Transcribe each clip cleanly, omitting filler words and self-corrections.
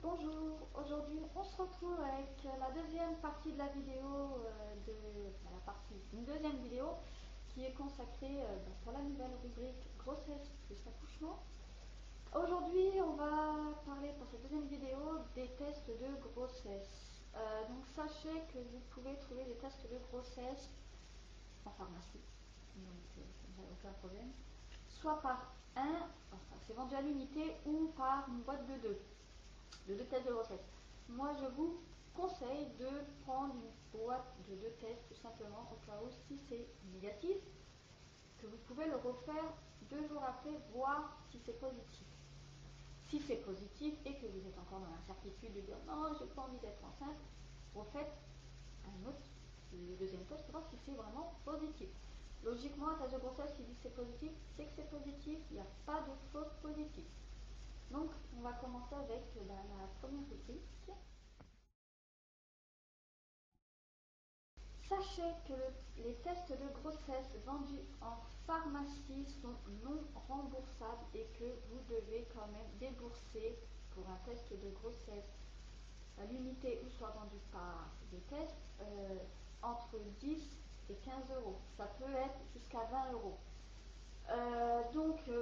Bonjour, aujourd'hui on se retrouve avec la deuxième partie de la vidéo, une deuxième vidéo qui est consacrée pour la nouvelle rubrique grossesse plus accouchement. Aujourd'hui on va parler pour cette deuxième vidéo des tests de grossesse. Donc sachez que vous pouvez trouver des tests de grossesse en pharmacie, donc ça n'a aucun problème, soit par c'est vendu à l'unité ou par une boîte de deux tests de grossesse. Moi, je vous conseille de prendre une boîte de 2 tests, tout simplement, au cas où, si c'est négatif, que vous pouvez le refaire 2 jours après, voir si c'est positif. Si c'est positif et que vous êtes encore dans l'incertitude de dire non, je n'ai pas envie d'être enceinte, refaites le deuxième test pour voir si c'est vraiment positif. Logiquement, un test de grossesse qui dit que c'est positif, c'est que c'est positif, il n'y a pas de faux positif. Donc, on va commencer avec la première rubrique. Sachez que les tests de grossesse vendus en pharmacie sont non remboursables et que vous devez quand même débourser pour un test de grossesse à l'unité ou soit vendu par des tests entre 10 et 15 euros. Ça peut être jusqu'à 20 euros.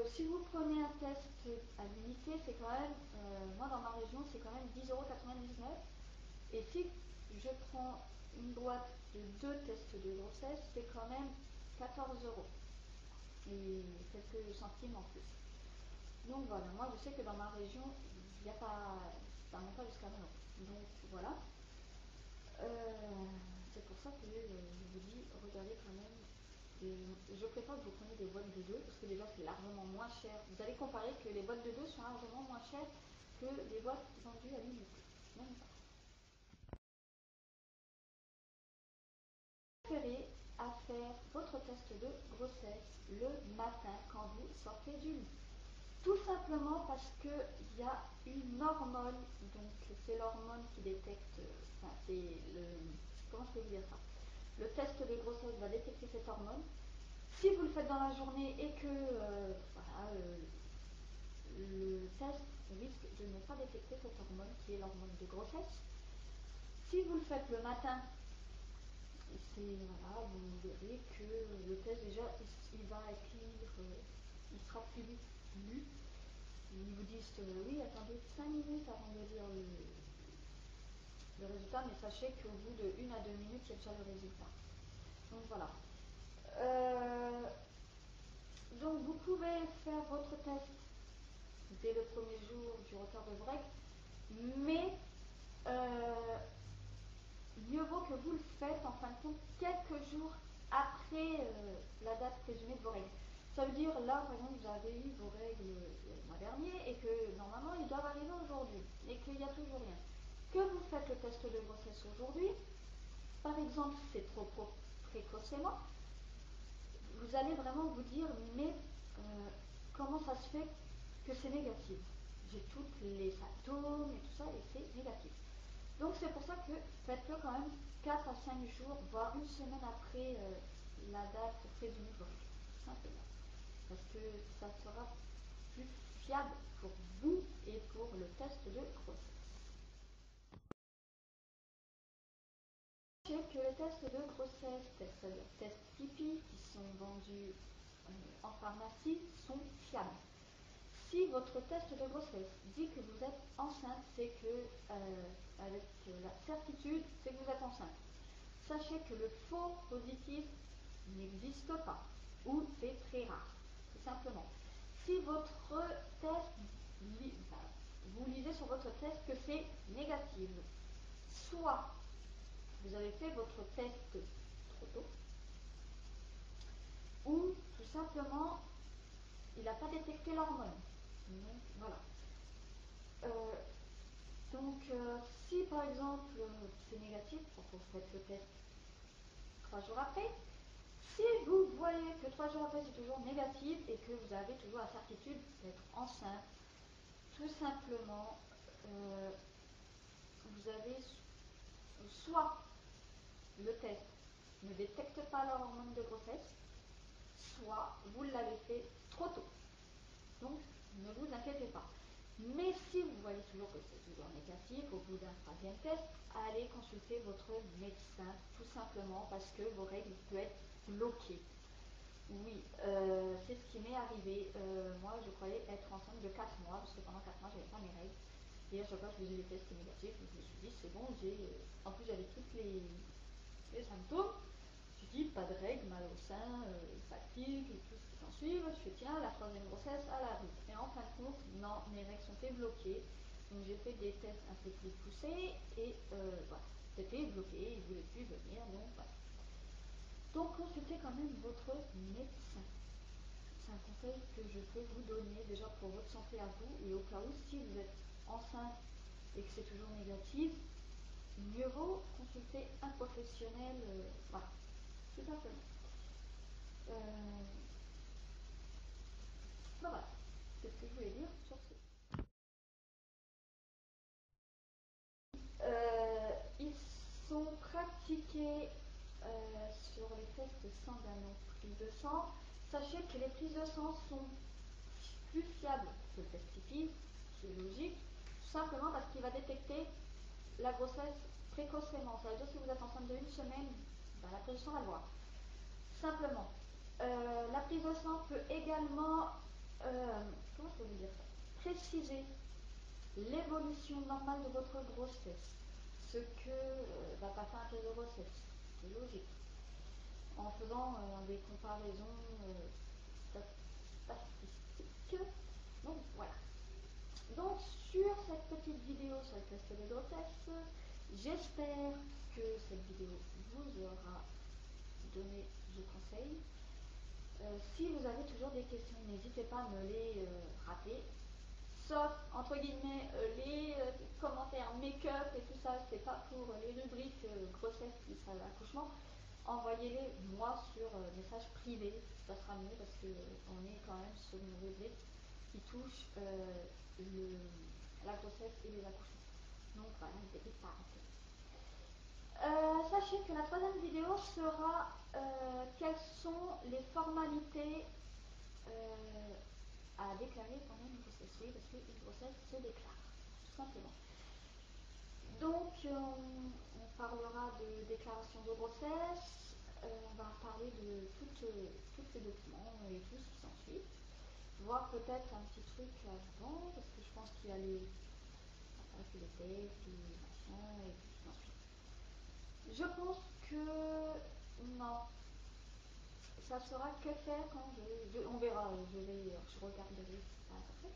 Si vous prenez un test à l'unité, c'est quand même, moi dans ma région, c'est quand même 10,99 €. Et si je prends une boîte de 2 tests de grossesse, c'est quand même 14 euros. Et quelques centimes en plus. Donc voilà, moi je sais que dans ma région, il n'y a pas, ça ne monte pas jusqu'à 20 euros. Donc voilà. C'est pour ça que je vous dis, regardez quand même. Je préfère que vous preniez des boîtes de 2 parce que déjà c'est largement moins cher. Vous allez comparer que les boîtes de 2 sont largement moins chères que les boîtes vendues à l'unité. Même pas. Préférez à faire votre test de grossesse le matin quand vous sortez du lit. Tout simplement parce qu'il y a une hormone, donc c'est l'hormone qui détecte, comment je peux vous dire ça? Le test de grossesse va détecter cette hormone. Si vous le faites dans la journée et que le test risque de ne pas détecter cette hormone qui est l'hormone de grossesse. Si vous le faites le matin, vous verrez que le test déjà il va écrire, il sera plus vite lu. Ils vous disent oui, attendez 5 minutes avant de lire le résultat, mais sachez qu'au bout de 1 à 2 minutes, il y a déjà le résultat. Donc voilà. Donc vous pouvez faire votre test dès le premier jour du retard de vos règles, mais mieux vaut que vous le faites en fin de compte quelques jours après la date présumée de vos règles. Ça veut dire là par exemple vous avez eu vos règles le mois dernier et que normalement ils doivent arriver aujourd'hui et qu'il n'y a toujours rien. Que vous faites le test de grossesse aujourd'hui, par exemple c'est trop précocement, vous allez vraiment vous dire mais comment ça se fait que c'est négatif? J'ai toutes les symptômes et tout ça et c'est négatif. Donc c'est pour ça que faites-le quand même 4 à 5 jours, voire une semaine après la date présumée de vos règles, tout simplement. Parce que ça sera plus fiable pour vous et pour le test de grossesse. Sachez que les tests de grossesse, tests pipi qui sont vendus en pharmacie sont fiables. Si votre test de grossesse dit que vous êtes enceinte, c'est que, avec la certitude, c'est que vous êtes enceinte. Sachez que le faux positif n'existe pas, ou c'est très rare, tout simplement. Si votre test, vous lisez sur votre test que c'est négatif, soit vous avez fait votre test trop tôt, ou tout simplement, il n'a pas détecté l'hormone. Donc voilà. Si par exemple c'est négatif, vous faites le test 3 jours après. Si vous voyez que 3 jours après c'est toujours négatif et que vous avez toujours la certitude d'être enceinte, tout simplement, vous avez soit le test ne détecte pas l'hormone de grossesse, soit vous l'avez fait trop tôt. Donc ne vous inquiétez pas. Mais si vous voyez toujours que c'est toujours négatif, au bout d'un troisième test, allez consulter votre médecin, tout simplement parce que vos règles peuvent être bloquées. Oui, c'est ce qui m'est arrivé. Moi, je croyais être enceinte de 4 mois, parce que pendant 4 mois, j'avais pas mes règles. Et à chaque fois, je faisais des tests négatifs, et je me suis dit, c'est bon, en plus, j'avais tous les symptômes. Je me suis dit, pas de règles, mal au sein, fatigue, et tout ce qui s'ensuit. Je fais, tiens, la troisième grossesse à la route. Et en fin de compte, non, mes règles sont bloquées. Donc, j'ai fait des tests un peu plus poussés, et voilà, c'était bloqué, ils ne voulaient plus venir, donc voilà. Donc consultez quand même votre médecin. C'est un conseil que je peux vous donner déjà pour votre santé à vous et au cas où si vous êtes enceinte et que c'est toujours négatif, mieux vaut consulter un professionnel. Voilà, tout simplement. Ben voilà, c'est ce que je voulais dire sur ce. Ils sont pratiqués sur les tests sanguins, donc prise de sang. Sachez que les prises de sang sont plus fiables que le test typique, c'est logique, tout simplement parce qu'il va détecter la grossesse précocement. Ça veut dire que si vous êtes enceinte de 1 semaine, ben, la prise de sang va le voir. Simplement. La prise de sang peut également, comment je peux vous dire ça, préciser l'évolution normale de votre grossesse, ce que va pas faire un test de grossesse, c'est logique, en faisant des comparaisons statistiques. Donc voilà. Donc sur cette petite vidéo sur le test de grossesse, j'espère que cette vidéo vous aura donné des conseils. Si vous avez toujours des questions, n'hésitez pas à me les rappeler. Sauf, entre guillemets, les commentaires make-up et tout ça, c'est pas pour les rubriques grossesse plus accouchement. Envoyez-les moi sur message privé, ça sera mieux parce qu'on est quand même sur une rubrique qui touche la grossesse et les accouchements. Donc voilà, une petite parenthèse. Sachez que la troisième vidéo sera quelles sont les formalités à déclarer pendant une grossesse. Oui, parce qu'une grossesse se déclare, tout simplement. Donc, on parlera de déclaration de grossesse, on va parler de tous ces documents et tout ce qui s'ensuit. Voir peut-être un petit truc avant, parce que je pense qu'il y a les tests, les machins et tout ce qui s'ensuit. Je pense que non, ça sera que faire quand on verra, je regarderai ça après.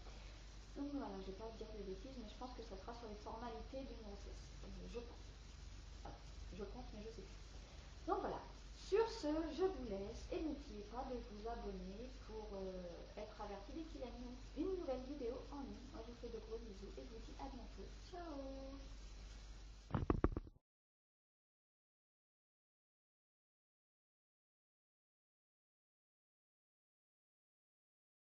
Donc voilà, je ne vais pas dire des bêtises, mais je pense que ça sera sur les formalités d'une grossesse. Je pense. Voilà. Je pense, mais je sais plus. Donc voilà. Sur ce, je vous laisse et n'oubliez pas de vous abonner pour être averti dès qu'il y a une nouvelle vidéo en ligne. Moi, je vous fais de gros bisous et je vous dis à bientôt. Ciao!